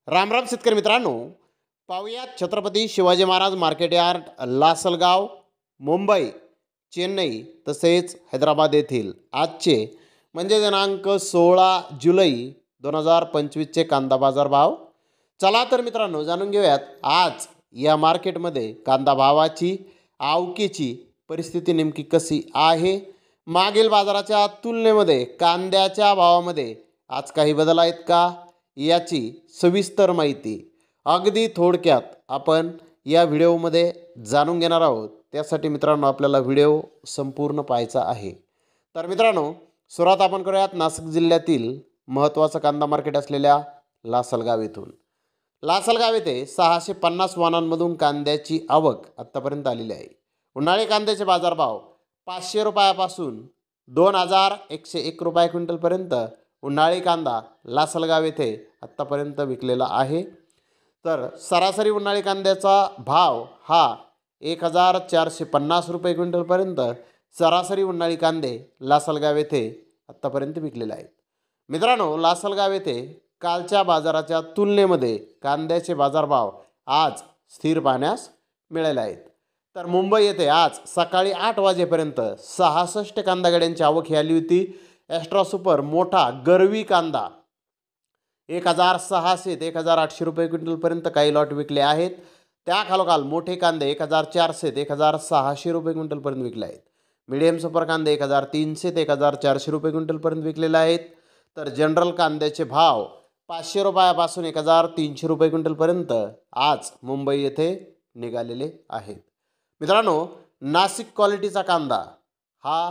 राम राम शेतकरी मित्रांनो, पाहुयात छत्रपती शिवाजी महाराज मार्केट यार्ड, लासलगाव, मुंबई, चेन्नई तसेच हैदराबाद येथील आजचे म्हणजे दिनांक 16 जुलै 2025चे कांदा बाजार भाव. चला तर मित्रांनो, जाणून घेऊयात आज या मार्केटमध्ये कांदा भावाची, आवकेची परिस्थिती नेमकी कशी आहे. मागील बाजाराच्या तुलनेमध्ये कांद्याच्या भावामध्ये आज काही बदल आहेत का, याची सविस्तर माहिती अगदी थोडक्यात आपण या व्हिडिओमध्ये जाणून घेणार आहोत. त्यासाठी मित्रांनो आपल्याला व्हिडिओ संपूर्ण पाहायचा आहे. तर मित्रांनो, सुरुवात आपण करूयात नाशिक जिल्ह्यातील महत्त्वाचं कांदा मार्केट असलेल्या लासलगाव येथून. लासलगाव येथे 650 वाहनांमधून कांद्याची आवक आत्तापर्यंत आलेली आहे. उन्हाळी कांद्याचे बाजारभाव 500 रुपयापासून 2101 रुपये क्विंटलपर्यंत उन्हाळी कांदा लासलगाव येथे आत्तापर्यंत विकलेला आहे. तर सरासरी उन्हाळी कांद्याचा भाव हा 1450 रुपये क्विंटलपर्यंत सरासरी उन्हाळी कांदे लासलगाव येथे आत्तापर्यंत विकलेले आहेत. मित्रांनो, लासलगाव येथे कालच्या बाजाराच्या तुलनेमध्ये कांद्याचे बाजारभाव आज स्थिर पाहण्यास मिळाले आहेत. तर मुंबई येथे आज सकाळी 8 वाजेपर्यंत 66 कांदा गाड्यांची आवक आली होती. एक्स्ट्रा सुपर मोठा गरवी कांदा 1600 ते 1800 रुपये क्विंटलपर्यंत काही लॉट विकले आहेत. त्याखालोखाल मोठे कांदे 1400 ते 1600 रुपये क्विंटलपर्यंत विकले आहेत. मीडियम सुपर कांदे 1300 ते 1400 रुपये क्विंटलपर्यंत विकलेले आहेत. तर जनरल कांद्याचे भाव 500 रुपयापासून 1300 रुपये क्विंटलपर्यंत आज मुंबई येथे निघालेले आहेत. मित्रांनो, नाशिक क्वालिटीचा कांदा हा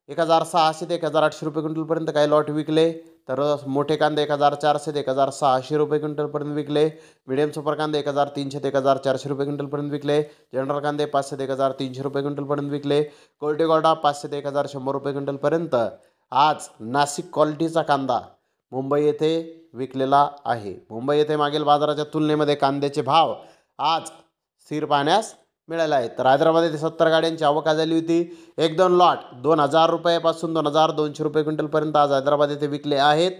1600 ते 1800 रुपये क्विंटलपर्यंत काही लॉट विकले. तर मोठे कांदे 1400 ते 1600 रुपये क्विंटलपर्यंत विकले. मीडियम सुपर कांदे 1300 ते 1400 रुपये क्विंटलपर्यंत विकले. जनरल कांदे 500 ते 1300 रुपये क्विंटलपर्यंत विकले. क्वालिटी गोल्डा 500 ते 1100 रुपये क्विंटलपर्यंत आज नाशिक क्वालिटीचा कांदा मुंबई येथे विकलेला आहे. मुंबई येथे मागील बाजाराच्या तुलनेमध्ये कांद्याचे भाव आज स्थिर पाहण्यास मिळाले आहेत. तर हैदराबाद येथे 70 गाड्यांची आवक झाली होती. 1-2 लॉट 2000 रुपयापासून 2200 रुपये क्विंटलपर्यंत आज हैदराबाद येथे विकले आहेत.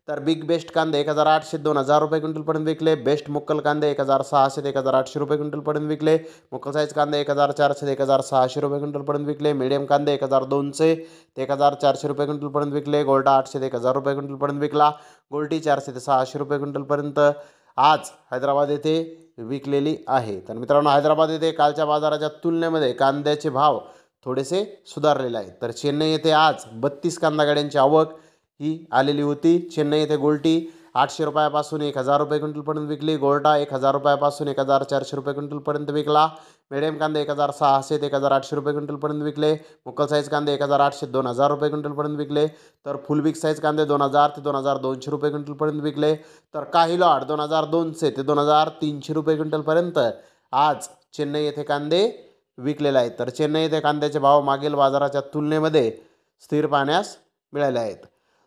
तर बिग बेस्ट कांदे 1800 ते 2000 रुपये क्विंटलपर्यंत विकले. बेस्ट मुक्कल कांदे 1600 ते 1800 रुपये क्विंटलपर्यंत विकले. मुक्कल साईज कांदे 1400 ते 1600 रुपये क्विंटलपर्यंत विकले. मीडियम कांदे 1200 ते 1400 रुपये क्विंटलपर्यंत विकले. गोल्डा 800 ते 1000 रुपये क्विंटलपर्यंत विकला. गोल्टी 400 ते 600 रुपये क्विंटलपर्यंत आज हैदराबाद येथे विकलेली आहे. तर मित्रांनो, हैदराबाद येथे कालच्या बाजाराच्या तुलनेमध्ये कांद्याचे भाव थोडेसे सुधारलेले आहेत. तर चेन्नई येथे आज 32 कांदा गाड्यांची आवक ही आलेली होती. चेन्नई येथे गोल्टी 800 रुपयापासून 1000 रुपये क्विंटलपर्यंत विकली. गोल्टा 1000 रुपयापासून 1400 रुपये क्विंटलपर्यंत विकला. मीडियम कांदे 1600 ते 1800 रुपये क्विंटलपर्यंत विकले. मुक्कल साईज कांदे 1800 ते 2000 रुपये क्विंटलपर्यंत विकले. तर फुल बिग साईज कांदे 2000 ते 2200 रुपये क्विंटलपर्यंत विकले. तर काही लॉट 2200 ते 2300 रुपये क्विंटलपर्यंत आज चेन्नई येथे कांदे विकलेले आहेत. तर चेन्नई येथे कांद्याचे भाव मागील बाजाराच्या तुलनेमध्ये स्थिर पाहण्यास मिळाले आहेत.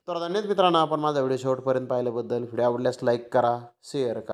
तर धन्यवाद मित्रांनो, आपण माझा व्हिडिओ शेवटपर्यंत पाहिल्याबद्दल. व्हिडिओ आवडल्यास लाईक करा, शेअर करा.